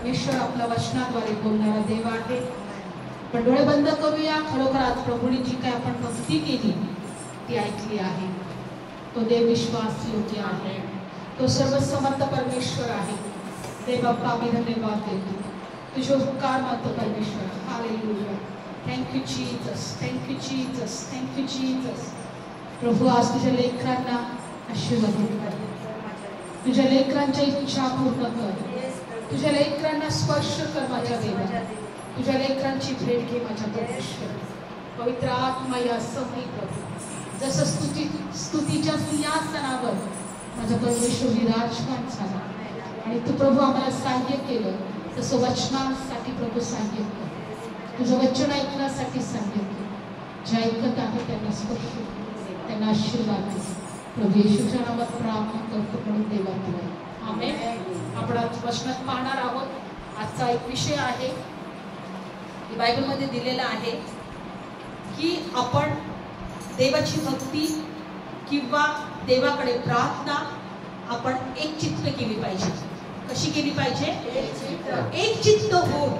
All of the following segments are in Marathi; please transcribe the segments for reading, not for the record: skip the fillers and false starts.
परमेश्वर आपल्या वचनाद्वारे बोलणारा देव आहे. पण डोळे बंद करूया. खरोखर आज प्रभूने जी काय आपण भक्ती केली ती ऐकली आहे. तो देव विश्वास योग्य आहे. तो सर्वसमर्थ परमेश्वर आहे. देव बाप्पा आम्ही धन्यवाद देतो. तुझे उपकार मानतो परमेश्वर. Hallelujah. Thank you Jesus, thank you Jesus, thank you Jesus. प्रभू आज तुझ्या लेकरांना आशीर्वाद कर. तुझ्या लेकरांच्या इच्छा पूर्ण कर. तुझ्या लेकरांना स्पर्श कर माझ्या देवा. तुझ्या लेकरांची भेट घे माझ्या परमेश्वर. पवित्र आत्मा या समय प्रभू जसं स्तुतीच्या सिंहासनावर माझा परमेश्वर विराजमान झाला आणि तू प्रभू आम्हाला सहाय्य केलं तसं वचनासाठी प्रभू सहाय्य कर. तुझं वचन ऐकण्यासाठी सहाय्य कर. जे ऐकत आहे त्यांना स्पर्श त्यांना आशीर्वाद दे. प्रभू येशूच्या नावात प्रार्थना करतो म्हणून देवा तुला आमेन. आपण आज वचनात पाहणार आहोत. आजचा एक विषय आहे बायबलमध्ये दिलेला आहे की आपण देवाची भक्ती किंवा देवाकडे प्रार्थना आपण एक चित्त केली पाहिजे. कशी केली पाहिजे? एक चित्त होऊन.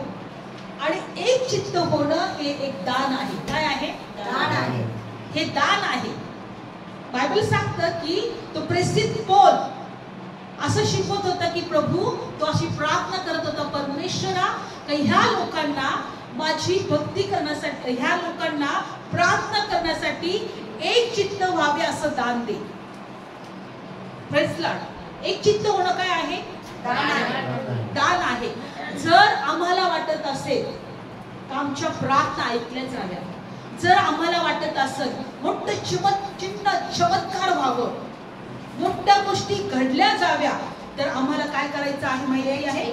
आणि एक चित्त होणं हे एक दान आहे. काय आहे? दान आहे. हे दान आहे. बायबल सांगतं की तो प्रेसित पौल असं शिकवत होता की प्रभू तो अशी प्रार्थना करत होता परमेश्वरा ह्या लोकांना माझी भक्ती करण्यासाठी ह्या लोकांना प्रार्थना करण्यासाठी एक चित्त व्हावे असं दान दे. Praise Lord. एक चित्त होणं काय आहे? दान आहे. दान आहे. जर आम्हाला वाटत असेल तर आमच्या प्रार्थना ऐकल्या जाव्या. जर आम्हाला वाटत असेल मोठं चमत्कार व्हावं, मोठ्या गोष्टी घडल्या जाव्या तर आम्हाला काय करायचं आहे माहिती आहे?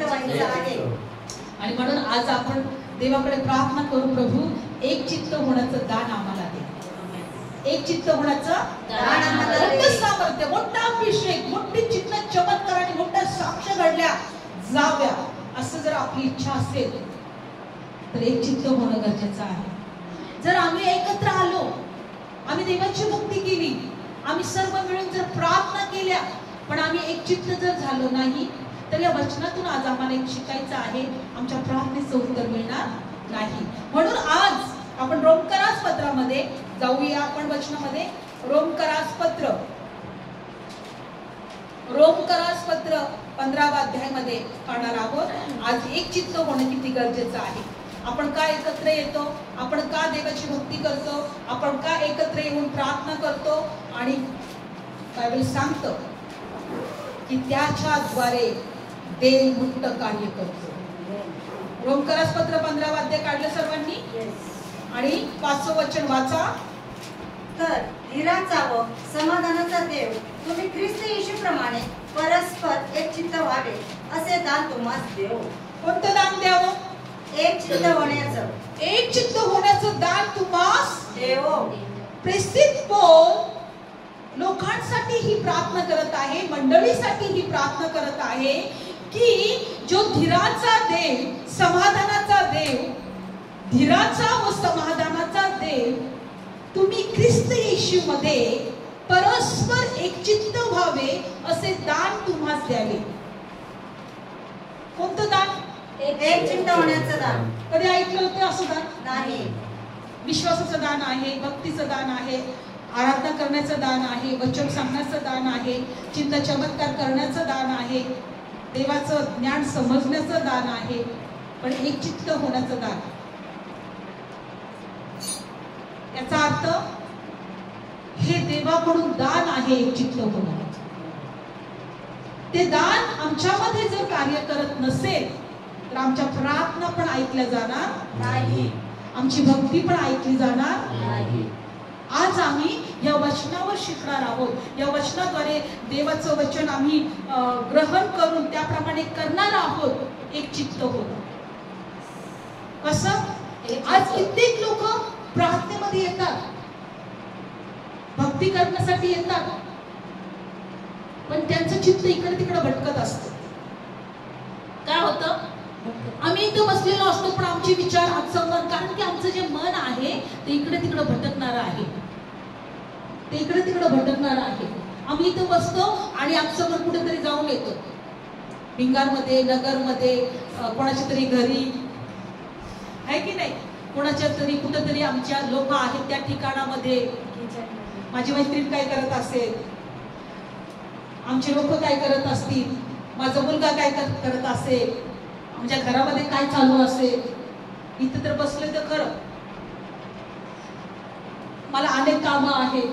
आणि म्हणून आज आपण देवाकडे प्रार्थना करू प्रभू एक चित्त होण्याचं दान आम्हाला दे. एक चित्त होण्याचं दान आम्हाला दे. मोठं सामर्थ्य, मोठा अभिषेक, मोठी चित्त चमत्कार आणि मोठ्या साक्ष घडल्या जाव्या असं जर आपली इच्छा असेल तर एक चित्त होणं गरजेचं आहे. जर आम्ही एकत्र आलो, आम्ही देवाची भक्ती केली, आम्ही सर्व मिळून जर प्रार्थना केल्या पण आम्ही एक चित्त जर झालो नाही तर या वचनातून आज आम्हाला एक शिकायचं आहे. आमच्या प्रार्थनेचं उत्तर मिळणार नाही. म्हणून आज आपण रोमकरास पत्रामध्ये जाऊया. आपण वचनामध्ये रोमकरास पत्र 15वा अध्यायामध्ये पाहणार आहोत. आज एक चित्त होणं किती गरजेचं आहे. आपण का एकत्र येतो, आपण का देवाची भक्ती करतो, आपण का एकत्र येऊन प्रार्थना करतो. आणि बायबल सांगतं की त्याच्याद्वारे देव मुक्त कार्य करतो. रोमकरास पत्र 15वा अध्याय काढलं सर्वांनी आणि 5वं वचन वाचा. तर धीराचा व समाधानाचा देव तुम्ही ख्रिस्त येशूप्रमाणे परस्पर एक चित्त व्हावे असे दान तुम्हाला देव. कोणतं दान द्यावं? एक चित्त होण्याचं. एक चित्त होण्याचं दान तुम्हास देव. प्रेसित पौल लोकांसाठी ही प्रार्थना करत आहे, मंडळीसाठी ही प्रार्थना करत आहे की जो धीराचा देव, समाधानाचा देव, धीराचा व समाधानाचा देव तुम्ही ख्रिस्त येशूमध्ये परस्पर एक चित्त व्हावे असे दान तुम्हास द्यावे. कोणतं दान? एक चित्त होण्याचं दान. कधी ऐकलं होतं असं दान? नाही. विश्वासाचं दान आहे, भक्तीचं दान आहे, आराधना करण्याचं दान आहे, वचन सांगण्याचं दान आहे, चिंता चमत्कार करण्याचं दान आहे, देवाचं ज्ञान समजण्याचं दान आहे. पण एक चित्त होण्याचं दान याचा अर्थ हे देवाकडून दान आहे. एक चित्त होणं ते दान आमच्यामध्ये जर कार्य करत नसेल तर आमच्या प्रार्थना पण ऐकल्या जाणार नाही, आमची भक्ती पण ऐकली जाणार नाही. आज आम्ही या वचनावर शिकणार आहोत. या वचनाद्वारे देवाचं वचन आम्ही ग्रहण करून त्याप्रमाणे करणार आहोत. एक चित्त होणं कसं? आज कित्येक लोक प्रार्थनेमध्ये येतात, भक्ती करण्यासाठी येतात, पण त्यांचं चित्त इकडे तिकडे भटकत असतं. काय होतं? आम्ही इथं बसलेलो असतो पण आमचे विचार आमचं, कारण की आमचं जे मन आहे ते इकडे तिकडे भटकणार आहे, ते इकडे तिकडे भटकणार आहे. आम्ही इथं बसतो आणि आमचं मन कुठेतरी जाऊन येतो. भिंगारमध्ये, नगरमध्ये, कोणाच्या तरी घरी आहे की नाही, कोणाच्या तरी कुठंतरी आमच्या लोक आहेत त्या ठिकाणामध्ये माझी मैत्रीण काय करत असेल, आमचे लोक काय करत असतील, माझा मुलगा काय करत असेल, आमच्या घरामध्ये काय चालू असेल. इथं तर बसले तर खरं मला अनेक कामं आहेत,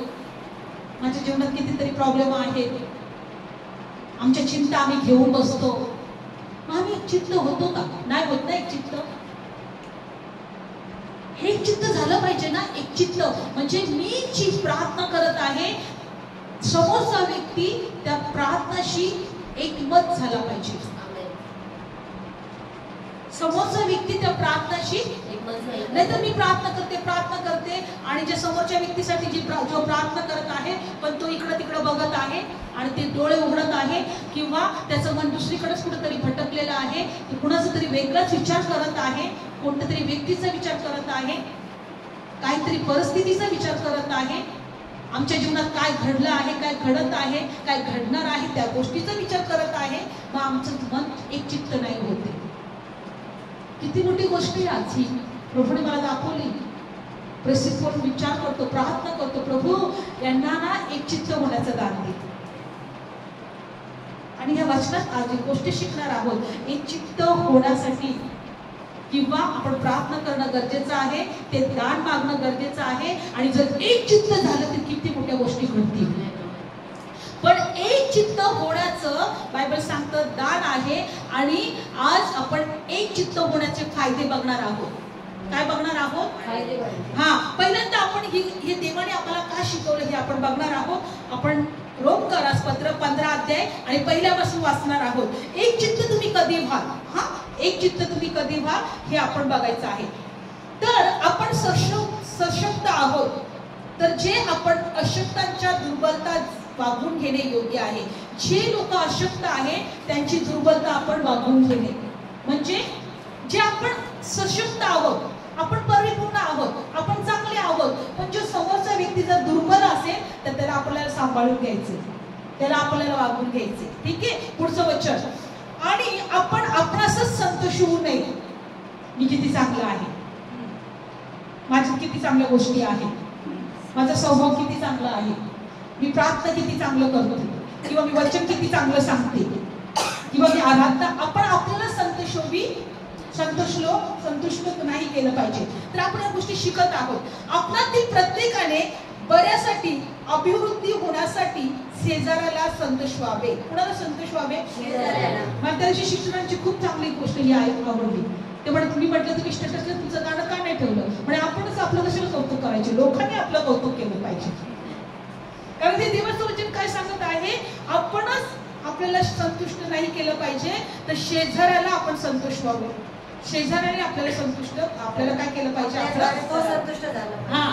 माझ्या जीवनात कितीतरी प्रॉब्लेम आहेत, आमच्या चिंता आम्ही घेऊन बसतो. मग आम्ही एक चित्त होतो का? नाही होत ना एक चित्त. हे एक चित्त झालं पाहिजे ना. एक चित्त म्हणजे मी जी प्रार्थना करत आहे समोरचा व्यक्ती त्या प्रार्थनाशी एकमत झाला पाहिजे. समोरचा व्यक्ती त्या प्रार्थनाशी नाहीतर मी प्रार्थना करते आणि जे समोरच्या व्यक्तीसाठी जो प्रार्थना करत आहे पण तो इकडं तिकडं बघत आहे आणि ते डोळे उघडत आहे किंवा त्याचं मन दुसरीकडेच कुठेतरी भटकलेलं आहे, कुणाचा तरी वेगळाच विचार करत आहे, कोणत्या तरी व्यक्तीचा विचार करत आहे, काहीतरी परिस्थितीचा विचार करत आहे, आमच्या जीवनात काय घडलं आहे, काय घडत आहे, काय घडणार आहे त्या गोष्टीचा विचार करत आहे. मग आमचं मन एक चित्त नाही होते. किती मोठी गोष्ट आहे आज ही प्रभूने मला दाखवली. प्रसिद्ध करून विचार करतो, प्रार्थना करतो, प्रभू यांना ना एक चित्त होण्याचं दान दे. आणि या वचनात आज एक गोष्ट शिकणार आहोत. एक चित्त होण्यासाठी किंवा आपण प्रार्थना करणं गरजेचं आहे, ते दान मागणं गरजेचं आहे. आणि जर एक चित्त झालं तर किती मोठ्या गोष्टी घडतील. पण एक चित्त होण्याचं बायबल सांगतं दान आहे. आणि आज आपण एक चित्त होण्याचे फायदे बघणार आहोत. काय बघणार आहोत? हा, पहिल्यांदा आपण हे देवाने आम्हाला का शिकवलं हे आपण बघणार आहोत. आपण रोमकरास पत्र 15 अध्याय आणि पहिल्यापासून वाचणार आहोत. एक चित्त तुम्ही कधी व्हाल, हा एक चित्त तुम्ही कधी व्हाल हे आपण बघायचं आहे. तर आपण सशक्त आहोत, तर जे आपण अशक्तांच्या दुर्बलता वागून घेणे योग्य आहे. जे लोक अशक्त आहे त्यांची दुर्बलता आपण वागून घेणे म्हणजे जे आपण सशक्त आहोत, आपण परिपूर्ण आहोत, आपण चांगले आहोत, पण जो समोरचा व्यक्ती जर दुर्बल असेल तर त्याला आपल्याला सांभाळून घ्यायचे, त्याला आपल्याला वागून घ्यायचे. ठीक आहे, पुढचं वचन. आणि आपण आपणासच संतोष होऊ नये. मी किती चांगला आहे, माझ्या किती चांगल्या गोष्टी आहेत, माझा स्वभाव किती चांगला आहे, मी प्रार्थना किती चांगलं करतो, किंवा मी वचन किती चांगलं सांगते, किंवा मी आराधना, आपण आपल्याला संतुष्ट नाही केलं पाहिजे. तर आपण या गोष्टी शिकत आहोत. आपणातील प्रत्येकाने बऱ्यासाठी अभिवृद्धी होण्यासाठी शेजाऱ्याला संतोष व्हावे. कुणाला संतोष व्हावे? मला त्या दिवशी शिक्षणांची खूप चांगली गोष्ट ही आवडली. ते म्हणत तुम्ही म्हटलं तुम्ही स्टेटसला तुमचं गाणं का नाही ठेवलं, म्हणजे आपणच आपलं कशाला कौतुक करायचे, लोकांनी आपलं कौतुक केलं पाहिजे. कारण ते देवाचं वचन काय सांगत आहे, आपणच आपल्याला संतुष्ट नाही केलं पाहिजे तर शेजाऱ्याला आपण संतुष्ट व्हावं. शेजाऱ्याने आपल्याला आपल्याला काय केलं पाहिजे, आपल्याला संतुष्ट झालं. हा,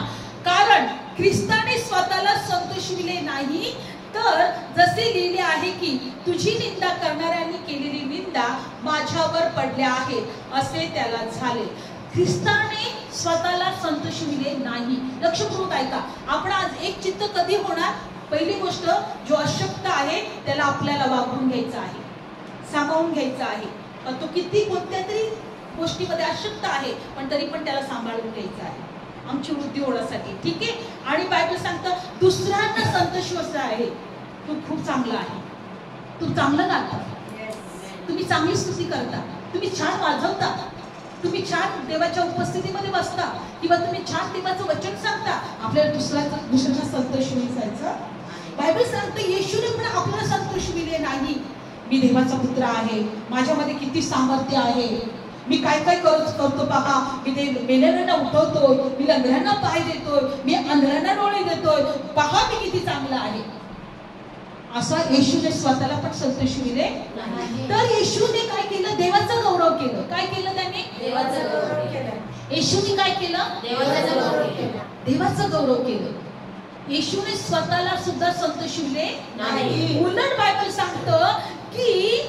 कारण ख्रिस्ताने स्वतःला संतोषविले नाही, तर जसे लिहिले आहे की तुझी निंदा करणाऱ्यांनी केलेली निंदा माझ्यावर पडल्या आहे असे त्याला झाले. ख्रिस्ताने स्वतःला संतोषविले नाही. लक्षपूर्वक ऐका. आपण आज एक चित्त कधी होणार? पहिली गोष्ट, जो अशक्त आहे त्याला आपल्याला वागवून घ्यायचं आहे, सांभाळून घ्यायचं आहे. तो किती कोणत्या तरी गोष्टीमध्ये अशक्त आहे पण तरी पण त्याला सांभाळून घ्यायचं आहे आमची वृद्धी होण्यासाठी. ठीक आहे. आणि बायबल सांगतं दुसऱ्यांना संतोष व्हायचा आहे. तू खूप चांगला आहे, तू चांगलं गाता, तुम्ही चांगली स्तुती करता, तुम्ही छान वाजवता, तुम्ही छान देवाच्या उपस्थितीमध्ये बसता, किंवा तुम्ही छान देवाचं वचन सांगता. आपल्याला दुसऱ्यांना संतोष व्हायचा. बायबल सांगतं येशूने पण आपल्याला संतोष दिले नाही. मी देवाचा पुत्र आहे, माझ्यामध्ये किती सामर्थ्य आहे, मी काय काय करतो पहा, मी ते मेलेल्यांना उठवतोय, मी लंगड्यांना पाय देतोय, मी अंधळ्यांना डोळे देतोय, पहा मी किती चांगला आहे. असा येशूने स्वतःला पण संतोषविले नाही. तर येशूने काय केलं? देवाचा गौरव केलं. काय केलं त्याने? देवाचा गौरव केला. येशूने काय केलं? देवाचा गौरव केला. देवाचा गौरव केलं. येशूने स्वतःला सुद्धा संतोषविले नाही. उलट बायबल सांगतं की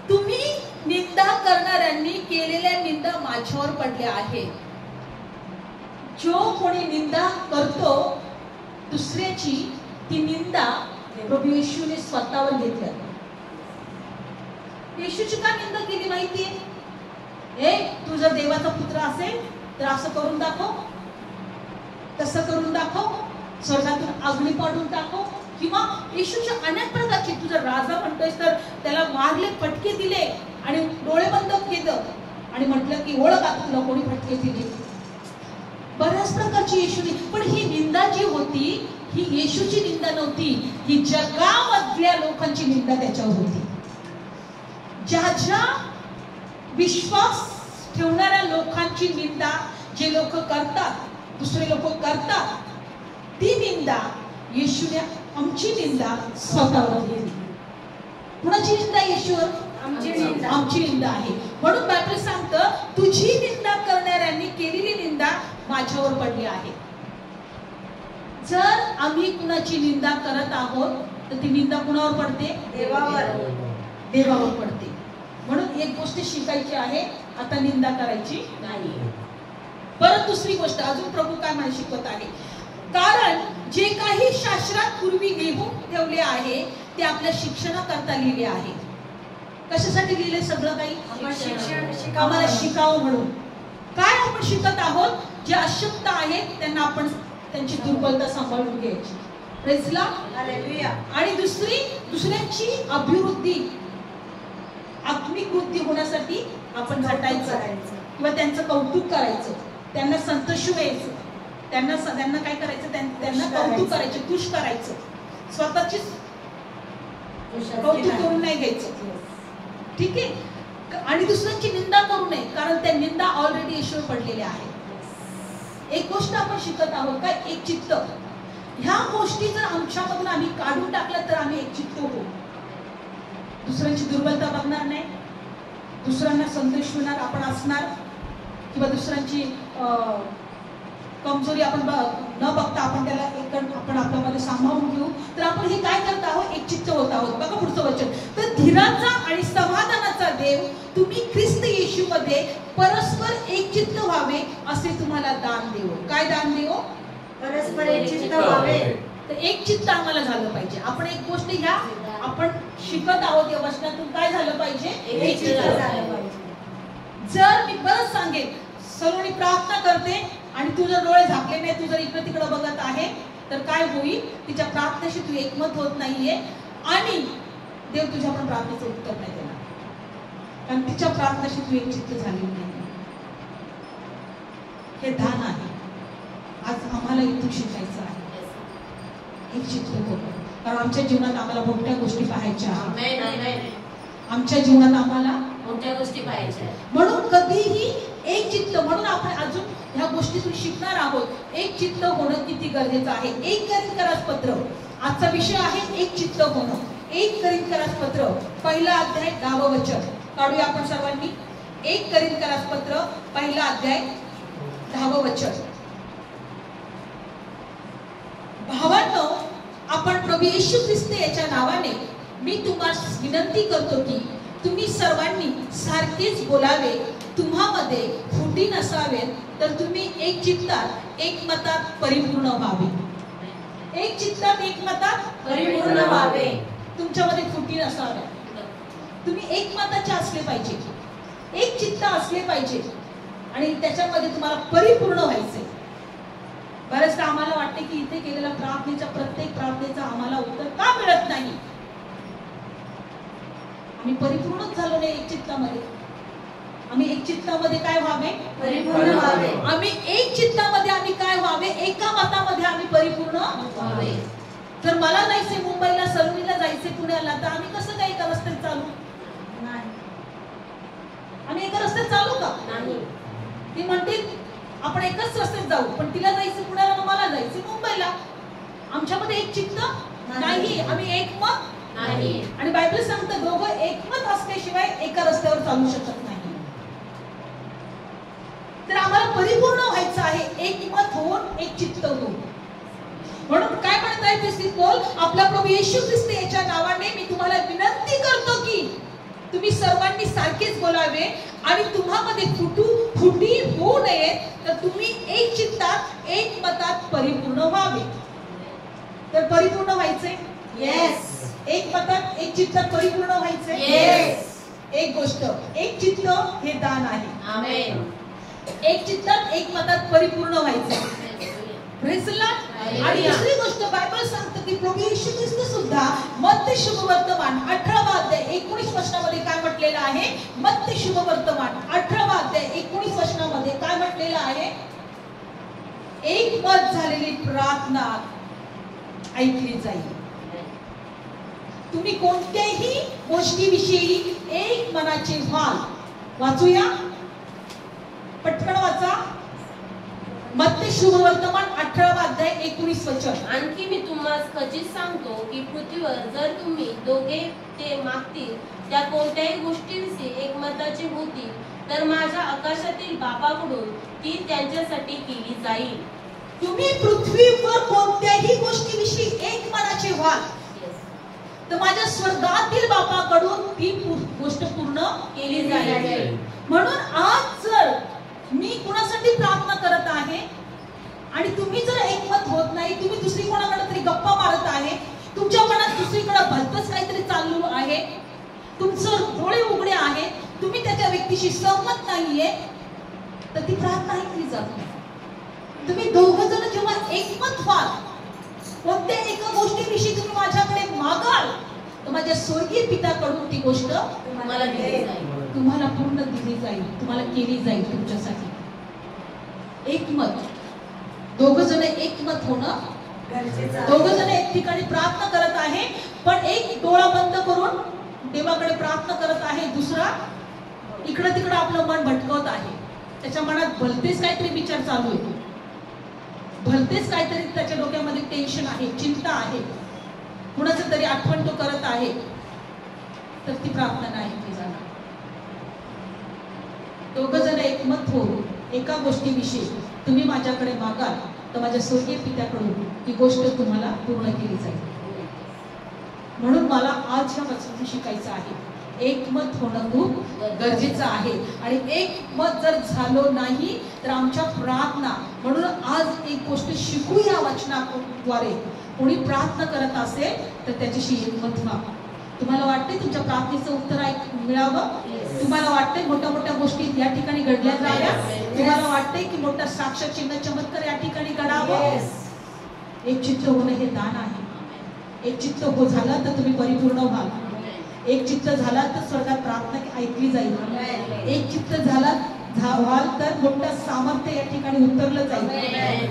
तुम्ही निंदा करणाऱ्यांनी केलेल्या निंदा माझ्यावर पडल्या आहेत. जो कोणी निंदा करतो दुसऱ्याची, ती निंदा प्रभू येशूने स्वतःवर घेतली. येशूची का निंदा केली माहितीये? हे तू जर देवाचा पुत्र असेल तर असं करून दाखव, तसं करून दाखव, स्वर्गातून अग्नी पाडून दाखव. किंवा येशूच्या अनेक प्रकारची, तू जर राजा म्हणतोयस तर त्याला मारले, फटके दिले आणि डोळे बंद केलं आणि म्हटलं की ओळख आता तुला कोणी फटके दिले. बऱ्याच प्रकारची येशूने. पण ही निंदा जी होती ही येशूची निंदा नव्हती, ही जगामधल्या लोकांची निंदा त्याच्यावर होती. ज्या विश्वास ठेवणाऱ्या लोकांची निंदा जे लोक करतात, दुसरे लोक करतात, ती निंदा येशूने आमची निंदा स्वतःवर घेतली. कुणाची निंदा? येशूवर आमची निंदा आहे. म्हणून बायबल सांगतं तुझी निंदा करणाऱ्यांनी केलेली निंदा माझ्यावर पडली आहे. जर आम्ही कुणाची निंदा करत आहोत तर ती निंदा कुणावर पडते? देवावर पडते. म्हणून एक गोष्ट शिकायची आहे, आता निंदा करायची नाही. परत दुसरी गोष्ट अजून प्रभू काय मला शिकवत आहे, कारण जे काही शास्त्रात पूर्वी लिहून ठेवले आहे ते आपल्या शिक्षणाकरता लिहिले आहे. कशासाठी लिहिले? सगळं काही आम्हाला शिकावं म्हणून. काय आपण शिकत आहोत? जे अशक्त आहेत त्यांना आपण त्यांची दुर्बलता सांभाळून घ्यायची. Praise Lord, hallelujah. आणि दुसऱ्यांची अभिवृद्धी, आत्मिक वृद्धी होण्यासाठी आपण झटायचं किंवा त्यांचं कौतुक करायचं, त्यांना संतोष व्हायचं, त्यांना काय करायचं? त्यांना कौतुक करायचं, खुश करायचं. स्वतःचीच कौतुक करून नाही घ्यायचं. ठीक आहे. आणि दुसऱ्यांची निंदा करू नये, कारण त्या निंदा ऑलरेडी येशूवर पडलेल्या आहेत. एक गोष्ट आपण शिकत आहोत काय? एक चित्त. ह्या गोष्टी जर आमच्यामधून आम्ही काढून टाकल्या तर आम्ही एक चित्त होऊ. दुसऱ्यांची दुर्बलता बघणार नाही, दुसऱ्यांना संदेश देणार आपण असणार, किंवा दुसऱ्यांची कमजोरी आपण न बघता आपण त्याला आपण आपल्यामध्ये सांभाळून घेऊ. तर आपण हे काय करत आहोत? एक चित्त होत आहोत. बघा पुढचं वचन, तर धीराचा आणि समाधानाचा देव तुम्ही ख्रिस्त येशूमध्ये परस्पर एक चित्त व्हावे असे तुम्हाला दान देवो. काय दान देवो? परस्पर एक चित्त व्हावे. तर एक चित्त आम्हाला झालं पाहिजे. आपण एक गोष्ट ह्या आपण शिकत आहोत या वचनातून काय झालं पाहिजे? एक चित्त झालं पाहिजे. जर मी परत सांगेन, सर्वांनी प्रार्थना करते आणि तू जर डोळे झाकले नाही, तू जर इकडे तिकडे बघत आहे तर काय होईल? तिच्या प्रार्थनेशी तू एकमत होत नाहीये आणि देव तुझ्या पण प्रार्थनेचं उत्तर नाही देणार, कारण तिच्या प्रार्थनेशी तू एक चित्त झालेली नाही. हे दान आहे. आज आम्हाला इथून शिकायचं आहे एक चित्त होतं, कारण आमच्या जीवनात आम्हाला मोठ्या गोष्टी पाहायच्या आहेत. आमच्या जीवनात आम्हाला मोठ्या गोष्टी पाहायच्या. म्हणून कधीही एक चित्त, म्हणून आपण अजून ह्या गोष्टीतून शिकणार आहोत. एक चित्त होणं किती गरजेचं आहे. 1 कोरिन्थीय पत्र आजचा विषय आहे, एक चित्त होणं. 1 कोरिन्थीय पत्र पहिला अध्याय 10 वचन काढूया आपण सर्वांनी. 1 कोरिन्थीय पत्र पहिला अध्याय 10 वचन. भावांनो, आपण प्रभू येशू ख्रिस्त याच्या नावाने मी तुम्हाला विनंती करतो की तुम्ही सर्वांनी सारखेच बोलावे, तुम्हामध्ये फुटी नसावेत, तर तुम्ही एक चित्तात एक मतात परिपूर्ण व्हावे. एक चित्तात एक मतात परिपूर्ण व्हावे. तुमच्यामध्ये फुटी नसाव्या. तुम्ही एक मताचे असले पाहिजे, एक चित्त असले पाहिजे आणि त्याच्यामध्ये तुम्हाला परिपूर्ण व्हायचे. बरेचदा आम्हाला वाटते की इथे केलेल्या प्रार्थनेच्या प्रत्येक प्रार्थनेचा आम्हाला उत्तर का मिळत नाही? आम्ही परिपूर्णच झालो नाही एक चित्तामध्ये. आम्ही एक चित्तामध्ये काय व्हावे? परिपूर्ण व्हावे. आम्ही एक चित्तामध्ये आम्ही काय व्हावे? एका मतामध्ये आम्ही परिपूर्ण व्हावे. जर मला जायचे मुंबईला, सलूनीला जायचे पुण्याला, तर आम्ही कसं काय एका रस्त्यात चालू? नाही. आम्ही एका रस्त्यात चालू का? नाही. ती म्हणते आपण एकच रस्त्यात जाऊ, पण तिला जायचं पुण्याला, मला जायचं मुंबईला. आमच्यामध्ये एक चित्त नाही, आम्ही एकमत नाही. आणि बायबल सांगतं दोघं एकमत असल्याशिवाय एका रस्त्यावर चालू शकत नाही. तर आम्हाला परिपूर्ण व्हायचं आहे, एकमत होऊन एक चित्त होऊन. म्हणून काय म्हणत आहे ते बोल, आपला प्रभू येशू ख्रिस्त याच्या नावाने मी तुम्हाला विनंती करतो की तुम्ही सर्वांनी सारखेच बोलावे आणि तुम्हामध्ये फुटी होऊ नये, तर तुम्ही एक चित्तात एक मतात परिपूर्ण व्हावे. तर परिपूर्ण व्हायचे, येस. एक मतात एक चित्तात परिपूर्ण व्हायचे, येस. एक गोष्ट, एक चित्त हे दान आहे. आमेन. एक चित्तात एक मतात परिपूर्ण व्हायचं. Praise the Lord. आणि दुसरी गोष्ट बायबल सांगतं की प्रभू येशू ख्रिस्त सुद्धा मत्ती शुभवर्तमान 18 अध्याय 19 वचनामध्ये काय म्हटलेलं आहे? मत्ती शुभवर्तमान 18 अध्याय 19 वचनामध्ये काय म्हटलेलं आहे? एक मत झालेली प्रार्थना ऐकली जाईल. तुम्ही कोणत्याही गोष्टीविषयी एक मनाचे व्हाल. वाचूया, पटकन वाचा. मत्ती शुभवर्तमान 18 अध्याय 19 वचन. आणखी मी तुम्हाला खचित सांगतो की पृथ्वीवर जर तुम्ही दोघे ते मागतील त्या कोणत्याही गोष्टीविषयी एकमताची होती तर माझ्या आकाशातील बापाकडून ती त्यांच्यासाठी केली जाईल. तुम्ही पृथ्वीवर कोणत्याही गोष्टीविषयी एक मनाचे व्हाल तर माझ्या स्वर्गातील बापाकडून ती गोष्ट पूर्ण केली जाईल. म्हणून आज जर मी कुणासाठी प्रार्थना करत आहे आणि तुम्ही जर एकमत होत नाही, तुम्ही दुसरी कोणाकडे तरी गप्पा मारत आहे, तुमच्या मनात दुसरीकडे भलतच काहीतरी चालू आहे, तुमचं डोळे उघडे आहे, तुम्ही त्याच्या व्यक्तीशी सहमत नाहीये, तर ती प्रार्थना ऐकली जात नाही. तुम्ही दोघ जण जेव्हा एकमत व्हाल, कोणत्या एका गोष्टीविषयी तुम्ही माझ्याकडे मागाल तर माझ्या स्वर्गीय पित्याकडून ती गोष्ट तुम्हाला दिली जाईल. तुम्हाला पूर्ण दिली जाईल, तुम्हाला केली जाईल तुमच्यासाठी. एकमत, दोघ जण एकमत होणं गरजेचं आहे. दोघ जण एक ठिकाणी प्रार्थना करत आहे, पण एक डोळा बंद करून देवाकडे प्रार्थना करत आहे, दुसरा इकडं तिकडं आपलं मन भटकवत आहे. त्याच्या मनात भलतेच काहीतरी विचार चालू आहे, भलतेच काहीतरी त्याच्या डोक्यामध्ये टेन्शन आहे, चिंता आहे, कुणाचं तरी आठवण तो करत आहे, तर ती प्रार्थना नाही केली जाणार. दोघ जण एकमत होऊन एका गोष्टीविषयी तुम्ही माझ्याकडे मागाल तर माझ्या स्वर्गीय पित्याकडून ही गोष्ट तुम्हाला पूर्ण केली जाईल. म्हणून मला आज ह्या वचनातून शिकायचं आहे, एकमत होणं खूप गरजेचं आहे. आणि एकमत जर झालो नाही तर आमच्या प्रार्थना, म्हणून आज एक गोष्ट शिकू या वचनाद्वारे. कोणी प्रार्थना करत असेल तर त्याच्याशी एकमत व्हा. तुम्हाला वाटते तुमच्या प्रार्थनेचं उत्तर मिळावं? तुम्हाला वाटते मोठ्या मोठ्या गोष्टी या ठिकाणी घडल्या जाव्या? तुम्हाला वाटते की मोठा साक्ष चिन्ह चमत्कार या ठिकाणी घडावं? एक चित्त होणं हे दान आहे. एक चित्त हो झाला तर तुम्ही परिपूर्ण व्हाल. एक चित्त झाला तर स्वर्गात प्रार्थना ऐकली जाईल. एक चित्त झाला व्हाल तर मोठं सामर्थ्य या ठिकाणी उतरलं जाईल.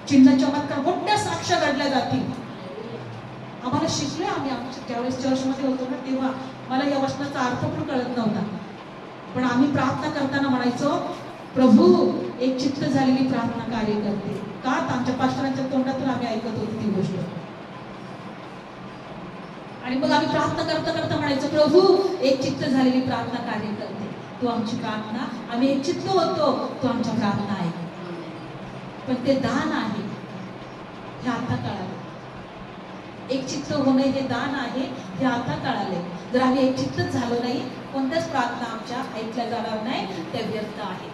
चिन्ह चमत्कार मोठ्या साक्ष घडल्या जातील. आम्हाला शिकलोय आम्ही ज्यावेळेस चर्चमध्ये होतो ना तेव्हा मला या वचनाचा अर्थ पण कळत नव्हता, पण आम्ही प्रार्थना करताना म्हणायचो, प्रभू एक चित्त झालेली प्रार्थना कार्य करते. का? आमच्या पास्टरांच्या तोंडातून आम्ही ऐकत होतो ती गोष्ट. आणि मग आम्ही प्रार्थना करता करता म्हणायचो, प्रभू एक चित्त झालेली प्रार्थना कार्य करते. तू आमची प्रार्थना, आम्ही एक चित्त होतो, तू आमच्या प्रार्थना आहे. पण ते दान आहे हे आता कळालं. एक चित्त होणे हे दान आहे हे आता कळाले. जर आम्ही एक चित्त झालो नाही, कोणत्याच प्रार्थना आमच्या ऐकल्या जाणार नाही, त्या व्यर्थ आहे.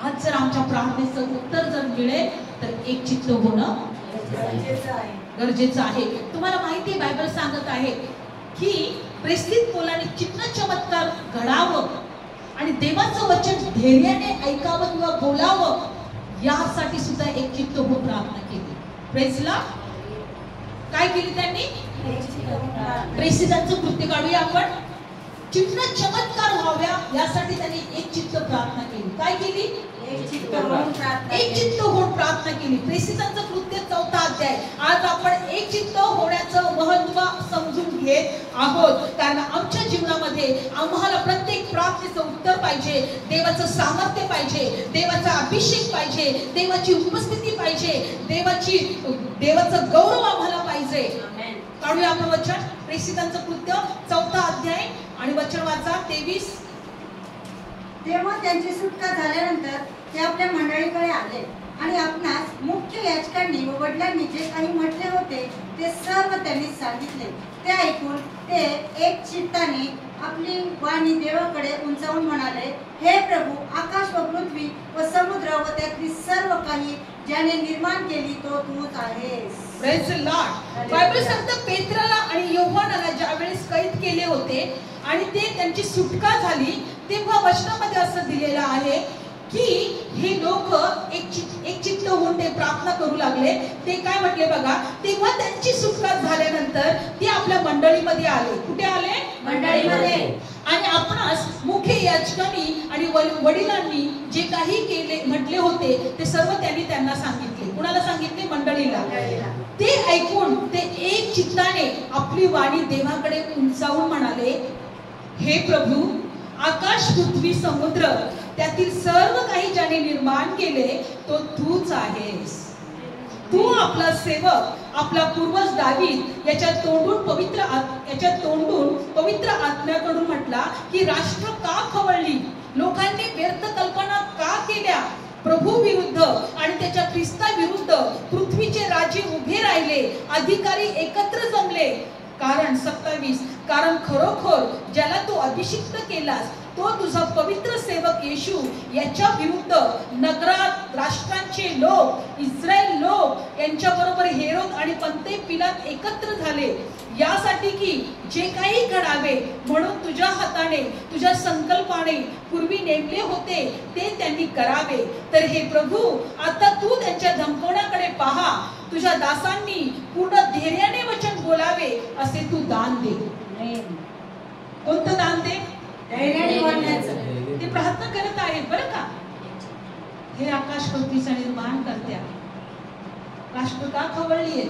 आज जर आमच्या प्रार्थनेचं उत्तर जर मिळेल तर एक चित्त होणं गरजेचं आहे. तुम्हाला माहिती आहे, बायबल सांगत आहे की प्रेषित मुलाने चिन्ह चमत्कार घडावं आणि देवाचं वचन धैर्याने ऐकावं किंवा बोलावं यासाठी सुद्धा एक चित्त होऊन प्रार्थना केली. Praise the Lord. काय केली त्यांनी? प्रेषितांचं कृत्य काढूया आपण. चिन्ह चमत्कार व्हाव्या यासाठी त्यांनी एक चित्त प्रार्थना केली. काय केली? एक चित्त होऊन प्रार्थना केली. प्रेषितांचं कृत्य 4 अध्याय. आज आपण एक चित्त होण्याचं महत्व समजून घेत आहोत, कारण आमच्या जीवनामध्ये आम्हाला प्रत्येक प्रार्थनेचं उत्तर पाहिजे, देवाचं सामर्थ्य पाहिजे, देवाचा अभिषेक पाहिजे, देवाची उपस्थिती पाहिजे, देवाचं गौरव आम्हाला पाहिजे. काढूया आपण वचन. प्रेषितांचं कृत्य 4 अध्याय आणि वचन वाचा 23. तेव्हा त्यांची सुटका झाल्यानंतर ते आपल्या मंडळीकडे आले आणि आपणास मुख्य याजकांनी व वडिलांनी जे काही म्हटले होते ते सर्व त्यांनी सांगितले. ते ऐकून ते एक चित्ताने आपली वाणी देवाकडे उंचावून म्हणाले, हे प्रभू, आकाश व पृथ्वी व समुद्र व त्यातली सर्व काही ज्याने निर्माण केली तो तूच आहेस. Praise the Lord. बायबल सांगतं पेत्राला आणि योहानाला ज्यावेळेस कैद केले होते आणि ते त्यांची सुटका झाली, तेव्हा वचनामध्ये असं दिलेलं आहे की हे लोक एक चित्त होऊन ते प्रार्थना करू लागले. ते काय म्हटले बघा, तेव्हा त्यांची सुटका झाल्यानंतर ते आपल्या मंडळीमध्ये आले. कुठे आले? मंडळीमध्ये. आणि आपणास मुख्य याजकांनी आणि वडिलांनी जे काही केले म्हटले होते ते सर्व त्यांनी त्यांना सांगितले. कुणाला सांगितले? मंडळीला. ते ऐकून ते एक चित्ताने आपली वाणी देवाकडे उंचावून म्हणाले, हे प्रभू, आकाश, पृथ्वी, समुद्र त्यातील सर्व काही ज्याने निर्माण केले तो तूच आहेस. तू आपला सेवक आपला पूर्वज दावीद याच्या तोंडून पवित्र आत्म्याकडून म्हटला की राष्ट्र का खवळली, लोकांनी व्यर्थ कल्पना का केल्या, प्रभू विरुद्ध आणि त्याच्या ख्रिस्ता विरुद्ध पृथ्वीचे राजे उभे राहिले, अधिकारी एकत्र जमले. कारण 27, कारण खरोखर ज्याला तू अभिषिक्त केलास तो तुझा पवित्र सेवक येशू याच्या विरुद्ध नगरात राष्ट्रांचे लोक, इस्रायल लोक यांच्या बरोबर हेरोद आणि पंते पिलात एकत्र झाले, यासाठी की जे काही घडावे म्हणून तुझ्या हाताने तुझ्या संकल्पाने पूर्वी नेमले होते ते त्यांनी करावे. तर हे प्रभू, आता तू त्यांच्या धमकवण्याकडे पहा, तुझ्या दासांनी पूर्ण धैर्याने वचन बोलावे असे तू दान दे. कोणतं दान दे? धैर्याने बोलण्याचं. ते प्रार्थना करत आहेत बरं का. हे आकाश पृथ्वीचा निर्माण करत्या, राष्ट्र का खवळली आहे,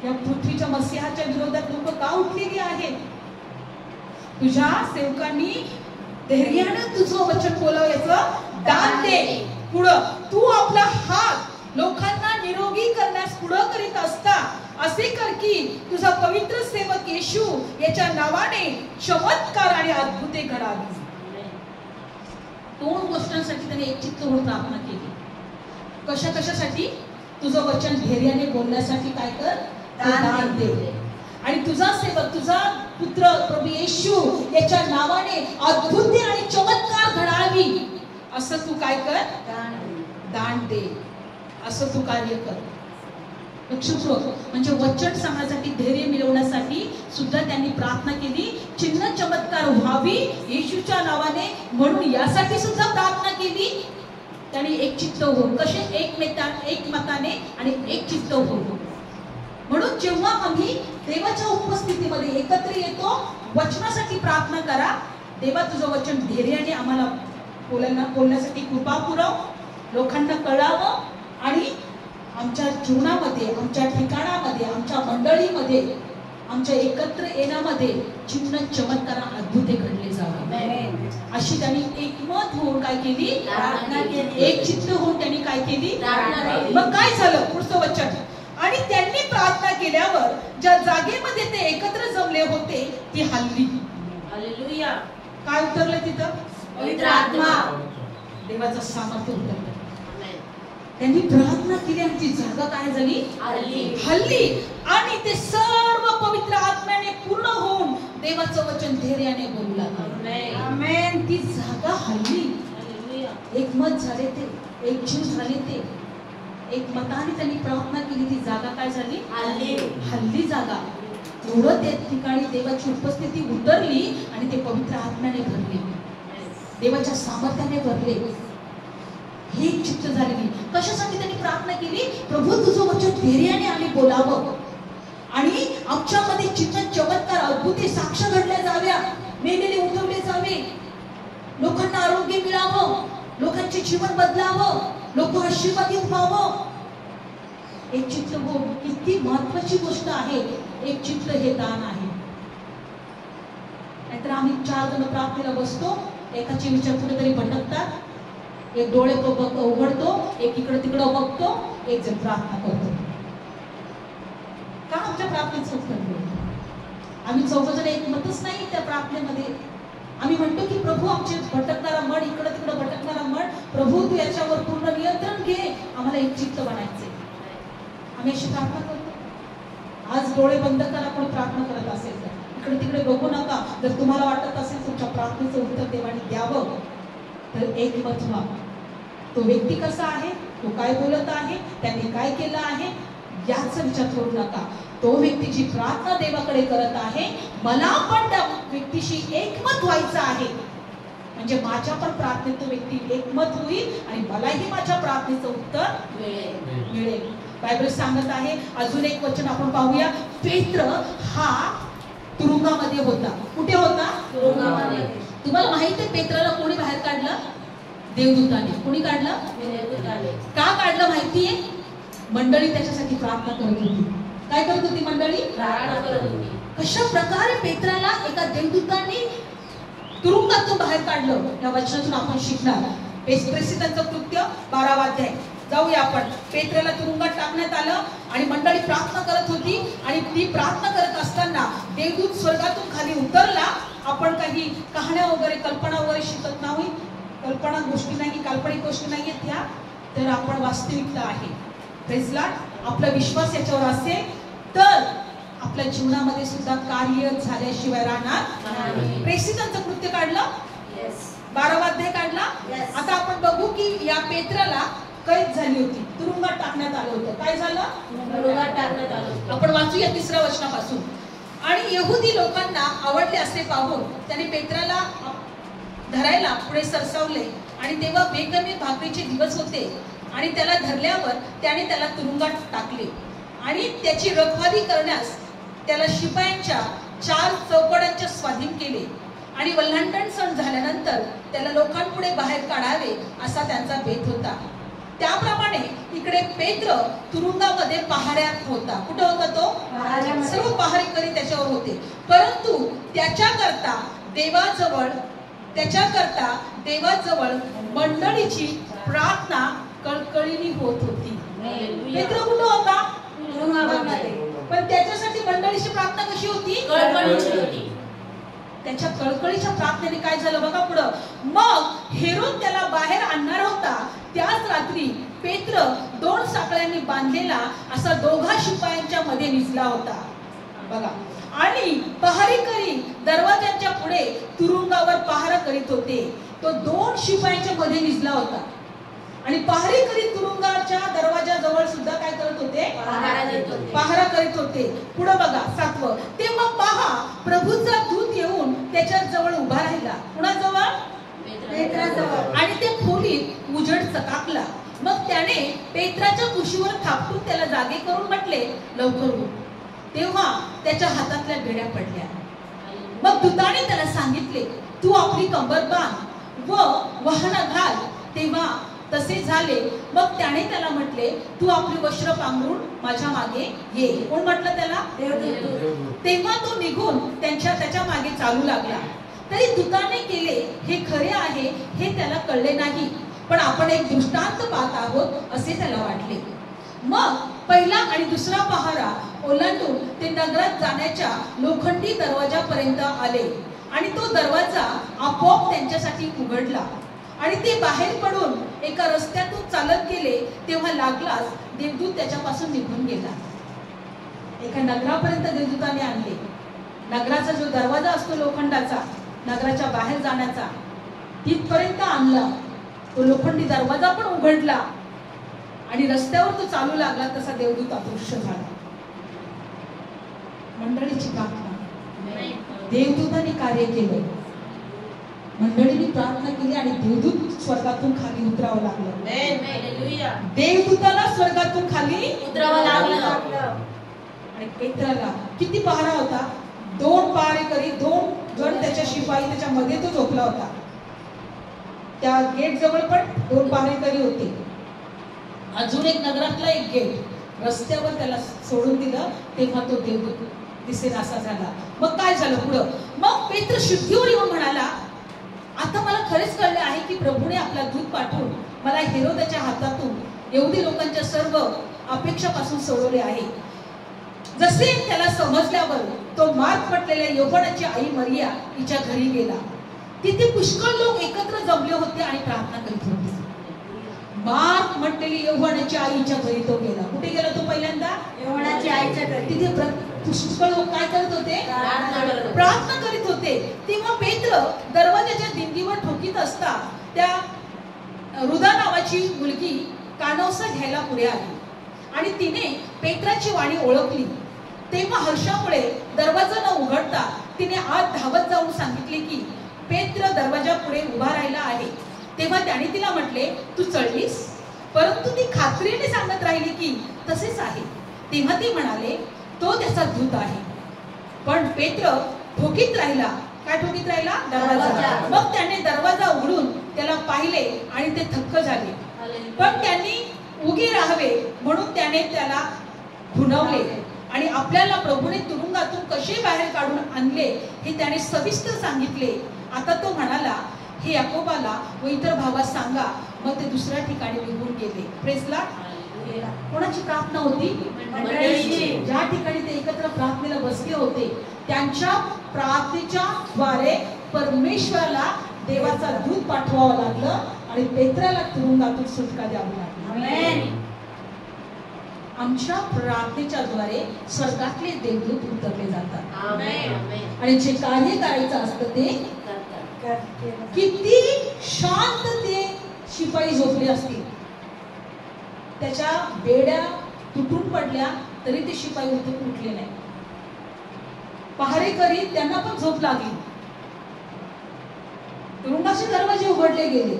या पृथ्वीच्या मसीहाच्या विरोधात लोक का उठलेली आहेत, तुझ्या सेवकांनी धैर्याने तुझं वचन बोलावयाचं दान दे. पुढं तू आपला हात लोकांना निरोगी करण्यास पुढं करीत असता असे कर की तुझा पवित्र सेवक येशू याच्या नावाने चमत्कार आणि अद्भुते घडावी. दोन गोष्टांसाठी त्याने एक चित्त होऊन प्रार्थना केली. कशासाठी? तुझं वचन धैर्याने बोलण्यासाठी काय कर? दान दे. आणि तुझा सेवक, तुझा पुत्र प्रभू येशू याच्या नावाने अद्भुते आणि चमत्कार घडावी असं तू काय कर? दान दे. असं तू कार्य कर. म्हणजे वचन सांगण्यासाठी, धैर्य मिळवण्यासाठी सुद्धा त्यांनी प्रार्थना केली. चिन्ह चमत्कार व्हावी येशूच्या नावाने म्हणून यासाठी सुद्धा प्रार्थना केली. त्यांनी एक चित्त होऊन, कसे? एक मताने आणि एक चित्त होऊन. म्हणून जेव्हा आम्ही देवाच्या उपस्थितीमध्ये एकत्र येतो, वचनासाठी प्रार्थना करा. देवा, तुझं वचन धैर्याने आम्हाला बोलण्यासाठी कृपा पुरव, लोकांना कळावं आणि आमच्या जीवनामध्ये, आमच्या ठिकाणामध्ये, आमच्या मंडळीमध्ये, आमच्या एकत्र येण्यामध्ये चिन्ह चमत्कार अद्भुते घडले जावे. अशी त्यांनी एकमत होऊन काय केली? एक चित्त होऊन त्यांनी काय केली? मग काय झालं? पुढचं वचन. आणि त्यांनी प्रार्थना केल्यावर ज्या जागेमध्ये ते एकत्र जमले होते ती हल्ली. हालेलुया. काय उतरलं तिथं? पवित्र आत्मा. देवाचं सामर्थ्य उतरलं. त्यांनी प्रार्थना केली आणि ती जागा काय झाली? हल्ली. आणि ते सर्व पवित्र आत्म्याने पूर्ण होऊन देवाचं वचन धैर्याने बोलू लागले. आमेन. ती जागा हल्ली. एकमत झाले ते, एकजीव झाले ते, एक मताने त्यांनी प्रार्थना केली. ती जागा काय झाली? हल्ली जागा. एवढं त्या ठिकाणी देवाची उपस्थिती उतरली आणि ते पवित्र आत्म्याने भरले, देवाच्या सामर्थ्याने भरले. ही चित्त झालेली. कशासाठी त्यांनी प्रार्थना केली? प्रभू, तुझं वचन धैर्याने आम्ही बोलावं आणि आमच्यामध्ये चिन्ह चमत्कार अद्भुते साक्ष घडल्या जाव्या, मेलेले उठवले जावे, लोकांना आरोग्य मिळावं, लोकांचे जीवन बदलावं, लोक आशीर्वादित व्हावं. एक चित्त हो, किती महत्वाची गोष्ट आहे. एक चित्त हे दान आहे. नाहीतर आम्ही 4 जण प्रार्थनेला बसतो, एकाचे विचार कुठेतरी भटकतात, एक डोळे उघडतो, एक इकडे तिकडं बघतो, एक जण प्रार्थना करतो. का आमच्या प्रार्थनेचं उत्तर मिळतं? आम्ही 4 जण एकमतच नाही त्या प्रार्थनेमध्ये. आम्ही म्हणतो की प्रभू, आमचे भटकणारा मन, इकडं तिकडं भटकणारा मन, प्रभू तू याच्यावर पूर्ण नियंत्रण घे, आम्हाला एक चित्त बनायचंय. आम्ही अशी प्रार्थना करतो. आज डोळे बंद करा, कोणी प्रार्थना करत असेल तर इकडे तिकडे बघू नका. जर तुम्हाला वाटत असेल तुमच्या प्रार्थनेचं उत्तर देवाने द्यावं तर एकमत व्हा. तो व्यक्ती कसा आहे, तो काय बोलत आहे, त्यांनी काय केलं आहे याचा विचार करू नका. तो व्यक्ती जी प्रार्थना देवाकडे करत आहे, मला पण त्या व्यक्तीशी एकमत व्हायचं आहे, म्हणजे माझ्या पण प्रार्थनेत तो व्यक्ती एकमत होईल आणि मलाही माझ्या प्रार्थनेचं उत्तर मिळेल. बायबल सांगत आहे. अजून एक वचन आपण पाहूया. पेत्र हा तुरुंगामध्ये होता. कुठे होता? तुरुंगामध्ये. तुम्हाला माहित आहे पेत्राला कोणी बाहेर काढलं? देवदूताने. कोणी काढलं? देवदूताने. का काढलं माहितीये? मंडळी त्याच्यासाठी प्रार्थना करत होती. काय करत होती मंडळी? प्रार्थना करत होती. कशा प्रकारे पेत्राला एका देवदूताने तुरुंगातून बाहेर काढलं, या वचनातून आपण शिकणार. प्रेषितांचं कृत्य 12वा अध्याय. जाऊया आपण. पेत्राला तुरुंगात टाकण्यात आलं आणि मंडळी प्रार्थना करत होती आणि ती प्रार्थना करत असताना देवदूत स्वर्गातून खाली उतरला. आपण काही कहाण्या वगैरे कल्पना वगैरे शिकत नाही. कल्पना गोष्टी नाही, काल्पनिक गोष्टी नाही आहेत ह्या, तर आपण वास्तविकता आहे. Praise Lord. आपला विश्वास याच्यावर असेल तर आपल्या जीवनामध्ये सुद्धा कार्य झाल्याशिवाय राहणार नाही. प्रेषितांचं कृत्य काढलं, 12वा अध्याय काढला. आता आपण बघू की या पेत्राला कैद झाली होती, तुरुंगात टाकण्यात आलं होतं. काय झालं? तुरुंगात टाकण्यात आलं होतं. आपण वाचूया 3ऱ्या वचनापासून. आणि यहुदी लोकांना आवडले असे पाहून त्याने पेत्राला धरायला पुढे सरसावले आणि तेव्हा बेकमी भाकरीचे दिवस होते आणि त्याला धरल्यावर त्याने त्याला तुरुंगात टाकले आणि त्याची रखवाली करण्यास त्याला शिपायांच्या 4 चौकड्यांच्या स्वाधीन केले आणि वल्हांडण सण झाल्यानंतर त्याला लोकांपुढे बाहेर काढावे असा त्यांचा बेत होता. त्याप्रमाणे इकडे पेत्र तुरुंगामध्ये पहाऱ्यात होता. कुठे होता तो? सर्व पहारेकरी त्याच्यावर होते. परंतु त्याच्याकरता देवाजवळ मंडळीची प्रार्थना कळकळीने होत होती. पेत्र कुठे होता? तुरुंगामध्ये. पण त्याच्यासाठी मंडळीची प्रार्थना कशी होती? कळकळीची होती. त्याच्या कळकळीच्या प्रार्थनेने काय झालं बघा पुढं. मग हेरोद त्याला बाहेर आणणार होता. त्याच रात्री पेत्र 2 साखळ्यांनी बांधलेला असा 2 शिपायांच्या मध्ये निजला होता बघा. आणि पहारेकरी दरवाजाच्या पुढे तुरुंगावर पहारा करीत होते. तो 2 शिपायांच्या मध्ये निजला होता आणि पहारेकरी तुरुंगाच्या दरवाजाजवळ सुद्धा काय करत होते? पहारा करीत होते. पुढे बघा 7वं. तेव्हा पहा प्रभूचा दूत येऊन त्याच्या जवळ उभा राहिला. कुणाजवळ? पेत्राजवळ. आणि ते खोलीत उजेड चकाकला. मग त्याने पेत्राच्या कुशीवर थापटून त्याला जागे करून म्हटले, लवकर उठ. तेव्हा त्याच्या हातातल्या बेड्या पडल्या. मग दूताने त्याला सांगितले, तू आपली कंबर बांध व वहना घाल. तेव्हा तसे झाले. मग त्याने त्याला म्हटले, तू आपली वस्त्र पांघरून माझ्या मागे ये. कोण म्हटलं त्याला? तेव्हा तो निघून त्याच्या मागे चालू लागला. तरी दूताने केले हे खरे आहे हे त्याला कळले नाही, पण आपण एक दृष्टांत पाहत आहोत असे त्याला वाटले. मग पहिला आणि दुसरा पहारा ओलांडून ते नगरात जाण्याच्या लोखंडी दरवाजापर्यंत आले आणि तो दरवाजा आपोआप त्यांच्यासाठी उघडला आणि ते बाहेर पडून एका रस्त्यातून चालत गेले. तेव्हा लागलाच देवदूत त्याच्यापासून निघून गेला. एका नगरापर्यंत देवदूताने आणले. नगराचा जो दरवाजा असतो लोखंडाचा, नगराच्या बाहेर जाण्याचा, तिथपर्यंत आणला. तो लोखंडी दरवाजा पण उघडला आणि रस्त्यावर तो चालू लागला. तसा देवदूत अदृश्य झाला. मंडळीची प्रार्थना, देवदूताने कार्य केलं. मंडळीने प्रार्थना केली आणि देवदूत स्वर्गातून खाली उतरावं लागलं. देवदूताला स्वर्गातून खाली उतरावं लागलं. आणि पेत्राला किती पहारा होता? 2 पहारेकरी, 2 जण त्याच्या शिपाई त्याच्या मध्ये तो झोपला होता. त्या गेट जवळ पण 2 पहारेकरी होते. अजून एक नगरातला एक गेट. रस्त्यावर त्याला सोडून दिलं. तेव्हा तो देवदूत दिसेन असा झाला. मग काय झालं पुढं? मग पेत्र शुद्धीवर येऊन म्हणाला, आता मला खरेच कळले आहे की प्रभूने आपला दूत पाठवून मला हेरोदाच्या हातातून यहुदी लोकांच्या सर्व अपेक्षापासून सोडवले आहे. जसे त्याला समजल्यावर तो मार्ग पटलेल्या यौवनाची आई मरिया तिच्या घरी गेला. तिथे पुष्कळ लोक एकत्र जमले होते आणि प्रार्थना करीत होते. मार्ग म्हटलेली यौवनाची आईच्या घरी तो गेला. कुठे गेला तो पहिल्यांदा? यौवनाची आईच्या घरी. तिथे पुष्कळ लोक काय करत होते? प्रार्थना करीत होते. तेव्हा पेत्र दरवाजाच्या दिंडीवर ठोकीत असता त्या रुदा नावाची मुलगी कानोसा घ्यायला पुढे आली आणि तिने पेत्राची वाणी ओळखली तेव्हा हर्षामुळे दरवाजा न उघडता तिने आत धावत जाऊन सांगितले की पेत्र दरवाजा पुढे उभा राहिला आहे. तेव्हा त्याने तिला म्हटले, तू चढलीस? परंतु ती खात्रीने सांगत राहिली की तसेच आहे. तेव्हा ती म्हणाले, तो त्याचा दूत आहे. पण पेत्र ठोकीत राहिला. काय ठोकीत राहिला? दरवाजा. मग त्याने दरवाजा उघडून त्याला पाहिले आणि ते थक्क झाले. पण त्यांनी उगे राहावे म्हणून त्याने त्याला खुणवले आणि आपल्याला प्रभूने तुरुंगातून कसे बाहेर काढून आणले हे त्याने सविस्तर सांगितले. आता तो म्हणाला, हे याकोबाला व इतर भावास सांगा. मग ते दुसऱ्या ठिकाणी निघून गेले. प्रेसला कोणाची प्रार्थना होती? मंडळीची. ज्या ठिकाणी ते एकत्र प्रार्थनेला बसले होते त्यांच्या प्रार्थनेच्या द्वारे परमेश्वराला देवाचा दूत पाठवावा लागलं आणि पेत्राला तुरुंगातून सुटका द्यावी लागली. आमच्या प्रार्थनेच्या द्वारे स्वर्गातले देवदूत उतरले जातात आणि जे कार्य करायचं असतं ते किती शांत ते शिपाई झोपले असतील. त्याच्या बेड्या तुटून पडल्या तरी ते शिपाई उठले नाही. पहारेकरी त्यांना पण झोप लागली. तुरुंगाचे दरवाजे उघडले गेले.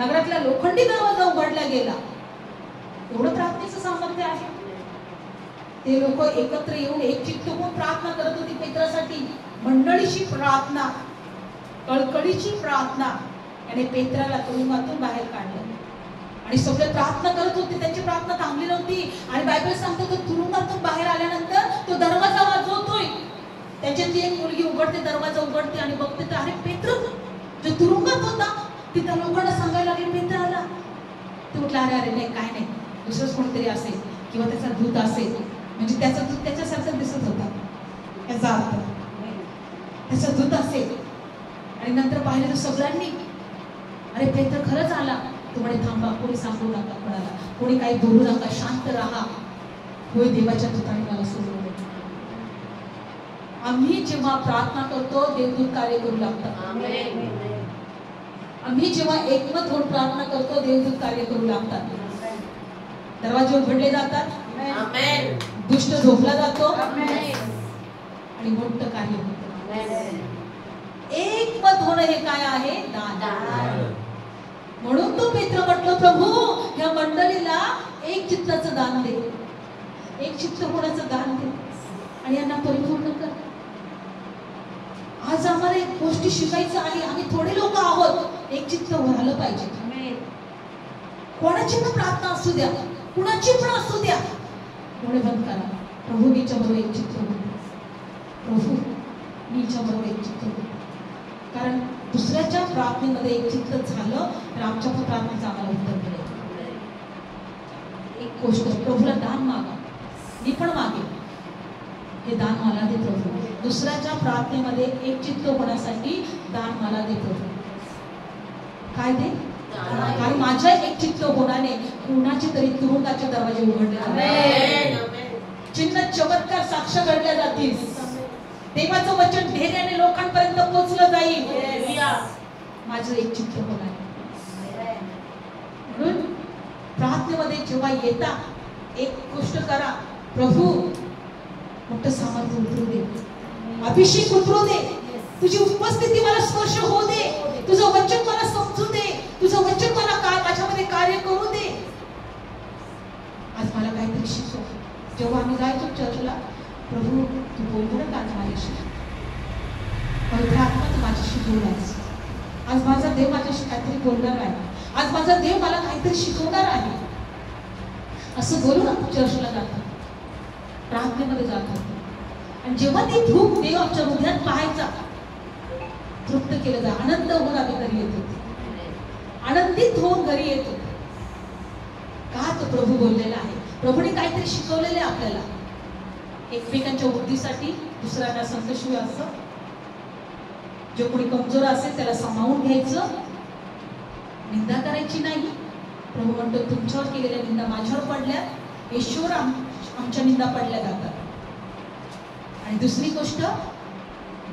नगरातला लोखंडी दरवाजा उघडला गेला. एवढं प्रार्थनेचं सामर्थ्य आहे. ते लोक एकत्र येऊन एक चित्त होऊन प्रार्थना करत होती पेत्रासाठी. मंडळीची प्रार्थना, कळकळीची प्रार्थना याने पेत्राला तुरुंगातून बाहेर काढलं आणि सगळे प्रार्थना करत होते. त्यांची प्रार्थना थांबली नव्हती. आणि बायबल सांगतो तो तुरुंगातून बाहेर आल्यानंतर तो दरवाजा वाजवतोय. त्याच्यातली एक मुलगी उघडते, दरवाजा उघडते आणि बघते तर अरे पेत्र जो तुरुंगात होता ती त्या लोकांना सांगायला लागली पेत्र आला. ते म्हटलं अरे अरे नाही, काय नाही, दुसरंच कोणतरी असेल किंवा त्याचा दूत असेल. म्हणजे त्याचा दूत त्याच्यासारखं दिसत होता. याचा अर्थ त्याचा दूत असेल. आणि नंतर पाहिलं तर सगळ्यांनी अरे पेत्र खरंच आला. तुम्हाला थांबा, कोणी सांगू नका, कोणाला कोणी काही बोलू नका, शांत राहा. होय, देवाच्या दूताने मला सोडवलं. आम्ही जेव्हा प्रार्थना करतो देवदूत कार्य करू लागतात. आम्ही जेव्हा एकमत होऊन प्रार्थना करतो देवदूत कार्य करू लागतात. दरवाजे उघडले जातात, दुष्ट झोपला जातो आणि मोठं कार्य होतं. एकमत होणं हे काय आहे? दान. म्हणून तो पेत्र म्हटलं, प्रभू या मंडळीला एक चित्ताचं दान दे, एक चित्त होण्याचं दान दे आणि यांना परिपूर्ण कर. आज आम्हाला एक गोष्टी शिकायचं आहे. आम्ही थोडे लोक आहोत, एक चित्त व्हायला पाहिजे. कोणाची पण प्रार्थना असू द्या, कुणाची पण असू द्या, डोळे बंद करा. प्रभू मीच्या बरोबर एक चित्त हो, प्रभू मीच्या बरोबर एक चित्त हो. कारण दुसऱ्याच्या प्रार्थनेमध्ये एक चित्त झालं तर आमच्या प्रार्थनेचं आम्हाला उत्तर मिळेल. एक गोष्ट, प्रभूला दान मागा. मी पण मागेल, हे दान मला दे प्रभू. दुसऱ्याच्या प्रार्थनेमध्ये एक चित्त होण्यासाठी दान मला दे प्रभू. काय दे? कारण माझ्या एक चित्त होण्याने कुणाचे तरी तुरुंगाचे दरवाजे उघडले, चिन्ह चमत्कार साक्ष घडल्या जातील. देवाचं वचन धैर्याने लोकांपर्यंत पोहोचलं जाईल. माझं एक चित्त होणार. म्हणून प्रार्थनेमध्ये जेव्हा येता एक गोष्ट करा, प्रभू मोठं सामर्थ्य उतरू दे, अभिषेक उतरू दे, तुझी उपस्थिती मला स्पर्श होऊ दे, तुझं वचन मला समजू दे, तुझं वचन मला काय माझ्यामध्ये कार्य करू दे. आज मला काहीतरी शिकव. जेव्हा आम्ही जायचो चर्चला, प्रभू तू बोलतो ना आज माझ्याशी, पवित्र आत्मा तू माझ्याशी बोलायच. आज माझा देव माझ्याशी काहीतरी बोलणार आहे, आज माझा देव मला काहीतरी शिकवणार आहे, असं बोलून आपण चर्चला जातात, प्रार्थनेमध्ये जातात. आणि जेव्हा ती भूक देव आमच्या हृदयात पाहायचा, तृप्त केलं जा, आनंद होऊन आम्ही घरी येत होते, आनंदित होऊन घरी येतो. का? तो प्रभू बोललेला आहे, प्रभूने काहीतरी शिकवलेलं आहे आपल्याला. एकमेकांच्या वृद्धीसाठी, दुसऱ्यांना संतशिव असं, जो कोणी कमजोर असेल त्याला सामावून घ्यायचं, निंदा करायची नाही. प्रभू म्हणतो तुमच्यावर केलेल्या निंदा माझ्यावर पडल्या, ईश्वर आमच्या निंदा पडल्या जातात. आणि दुसरी गोष्ट,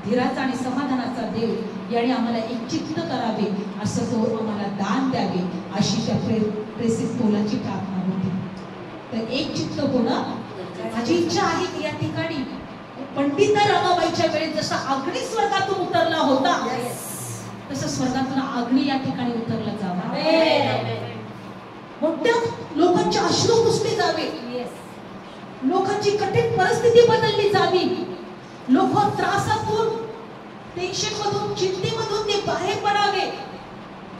धीराचा आणि समाधानाचा देव याने आम्हाला एक चित्त करावे, असं तो आम्हाला दान द्यावे, अशी त्या प्रेसित पौलाची प्रार्थना होती. तर एक चित्त होणं माझी इच्छा आहे की या ठिकाणी पंडित रमाबाईच्या वेळेत जसा अग्नी स्वर्गातून उतरला होता तसं स्वर्गातून अग्नी या ठिकाणी उतरला जावा. मोठ्या लोकांचे अश्रू पुसले जावे, लोकांची कठीण परिस्थिती बदलली जावी, लोक त्रासातून टेन्शन मधून चिंतेमधून ते बाहेर पडावे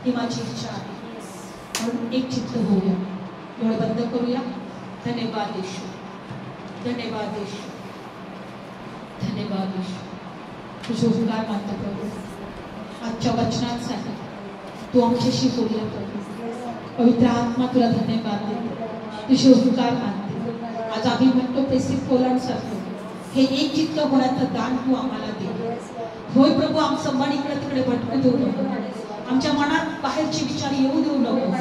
ही माझी इच्छा आहे. म्हणून एक चित्त होऊया, डोळे बंद करूया. धन्यवाद येशू, धन्यवाद येशू, धन्यवाद येशू. तुझे उपकार मानतो प्रभू. आजच्या वचनांसाठी तू आमच्याशी बोलला प्रभू. पवित्र आत्मा तुला धन्यवाद देते, तुझे उपकार मानते. आज आम्ही म्हणतो पेसिक पोलांसारखं हे एक चित्त होण्याचं दान तू आम्हाला दे. होय प्रभू, आमचं मन इकडे तिकडे भटकू देऊ नको, आमच्या मनात बाहेरचे विचार येऊ देऊ नको,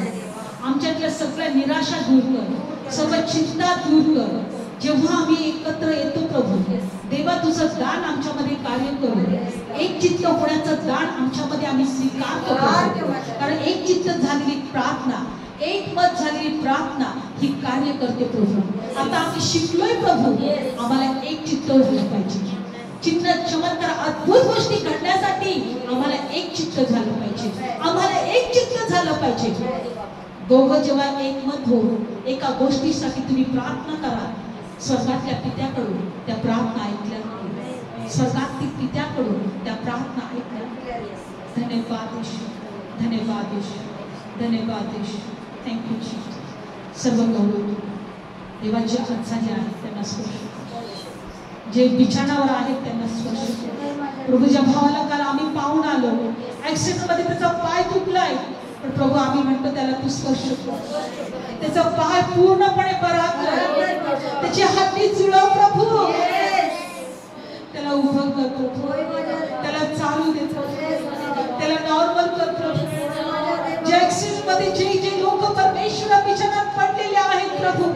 आमच्यातल्या सगळ्या निराशा दूर कर, सगळं चिंता दूर कर. जेव्हा आम्ही एकत्र येतो प्रभू देवा, तुझं दान आमच्यामध्ये कार्य करू. एक चित्त होण्याचं दान आमच्यामध्ये आम्ही स्वीकारतो, कारण एक चित्त झालेली प्रार्थना, एक मत झालेली प्रार्थना ही कार्य करते प्रभू. आता आम्ही शिकलोय प्रभू, आम्हाला एक चित्त झालं पाहिजे. चित्र चमत्कार अद्भुत गोष्टी घडण्यासाठी आम्हाला एक चित्त झालं पाहिजे, आम्हाला एक चित्त झालं पाहिजे. दोघं जेव्हा एकमत होऊन एका गोष्टीसाठी तुम्ही प्रार्थना करा, स्वर्गातल्या पित्याकडून त्या प्रार्थना ऐकल्या, स्वर्गातील पित्याकडून त्या प्रार्थना ऐकल्या. धन्यवाद येशू, धन्यवाद येशू, धन्यवाद येशू. Thank you Jesus. सर्व गौरव देवाचे आचार्य आहेत त्यांना स्पर्श, जे बिछाणावर आहेत त्यांना स्पर्श. प्रभूच्या भावाला काल आम्ही पाहून आलो, ऍक्सिडेंट मध्ये त्याचा पाय तुटलाय, पण प्रभू आम्ही म्हणतो त्याला तू स्पर्श कर, त्याचा पाय पूर्णपणे बरा कर, त्याची हड्डी जुळव प्रभू, त्याला उभं कर प्रभू, त्याला चालू दे प्रभू, त्याला नॉर्मल कर प्रभू. ज्या ऍक्सिडेंट मध्ये जे जे लोक परमेश्वरा बिछाण्यात पडलेले आहेत प्रभू,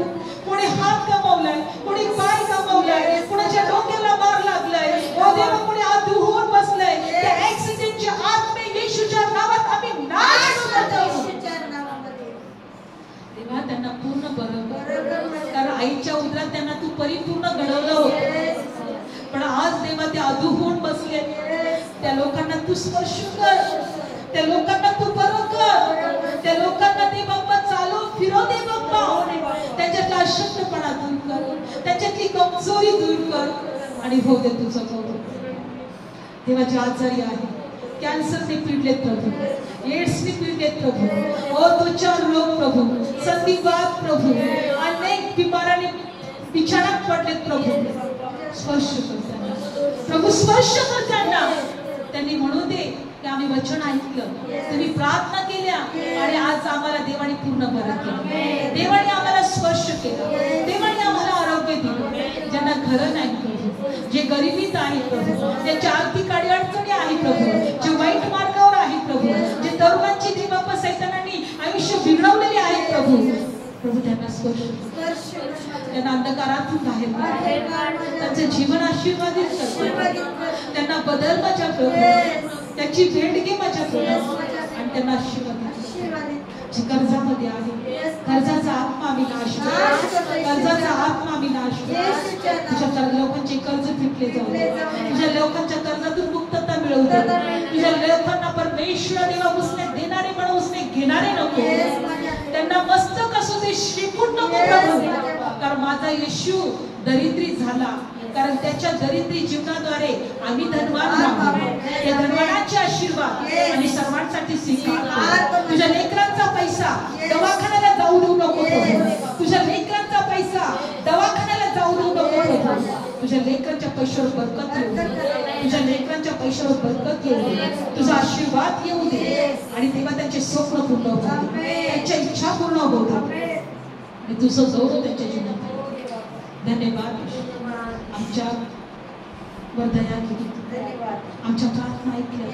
कोणी हात गमावलाय, कोणी पाय गमावलाय, कोणाच्या डोक्याला मार लागलाय, ओ देवा कोणी आधुहून बसलाय, त्या ऍक्सिडेंटच्या आत्मे येशूच्या नावात आम्ही नाश करतो. देवा त्यांना पूर्ण बरं कर, कारण आईच्या उदरात त्यांना तू परिपूर्ण घडवलं होतं, पण आज देवा ते आधुहून बसले, त्या लोकांना तू स्पर्श कर, त्या लोकांना तू बरं कर, त्या लोकांना ते बाप्पा चालू फिरव दे बाप्पा, त्याच्यातला अशक्तपणा दूर कर, त्याच्यातली कमजोरी दूर कर आणि हो दे तुझं गौरव. देवाचे आजारी आहे, कॅन्सरने पीडलेत प्रभू, एड्सने पीडलेत प्रभू, ओ त्वचा रोग प्रभू, संधिवात प्रभू, अनेक बिमाराने बिछाण्यात पडलेत प्रभू, स्पर्श कर त्यांना प्रभू, स्पर्श कर त्यांना. त्यांनी म्हणू दे की आम्ही वचन ऐकलं, तुम्ही प्रार्थना केल्या आणि आज आम्हाला देवाने पूर्ण बरं केलं, देवाने आम्हाला स्पर्श केला, देवाने आम्हाला आरोग्य दिलं. ज्यांना घरं नाही प्रभू, जे गरिबीत आहे प्रभू, ज्यांच्या आर्थिक अडचणी आहे प्रभू, जे वाईट मार्गावर आहे प्रभू, जे तरुणांची देवापा सैतानांनी आयुष्य बिघडवलेले आहे प्रभू, प्रभू त्यांना स्पर्श, त्यांना अंधकारातून बाहेर काढ, त्यांचं जीवन आशीर्वादित कर, त्यांना बदल माझ्या प्रभू, त्याची भेट घे माझ्या प्रभू आणि त्यांना आशीर्वाद. जे कर्जामध्ये आहे कर्जाचा आत्मा विनाश, कर्जाचा आत्मा विनाश, तुझ्या लोकांचे कर्ज फिटले जाऊ, तुझ्या लोकांच्या कर्जातून मुक्तता मिळवू दे, तुझ्या लोकांना परमेश्वर देवा उसने देणारे म्हणून उसने घेणारे नको, त्यांना मस्तक असू दे, श्रीकुंड नको प्रभू, कारण माझा येशू दरिद्री झाला, कारण त्याच्या दरिद्री जीवनाद्वारे आम्ही धनवान झालो. या धनवानाचे आशीर्वाद आणि सर्वांसाठी स्वीकार. तुझ्या लेकरांचा पैसा दवाखान्याला जाऊ देऊ नको प्रभू, तुझ्या लेकरांचा पैसा दवाखान्याला जाऊ देऊ नको प्रभू, तुझ्या लेकरांच्या पैशावर बरकत येऊ दे, तुझ्या लेकरांच्या पैशावर बरकत येऊ दे, तुझा आशीर्वाद येऊ दे आणि तेव्हा त्यांचे स्वप्न पूर्ण होऊ दे, त्यांच्या इच्छा पूर्ण होऊ दे आणि तुझं गौरव त्यांच्या जीवनात. धन्यवाद. आमच्या वर दया केली, आमच्या प्रार्थना ऐकल्या,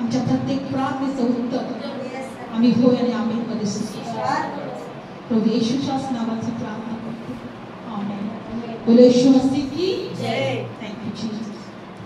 आमच्या प्रत्येक प्रार्थनेचं उत्तर आम्ही होय आणि आम्ही मध्ये प्रभू येशूच्याच नावाची प्रार्थना करतो. आमेन. बोलो येशू मसीह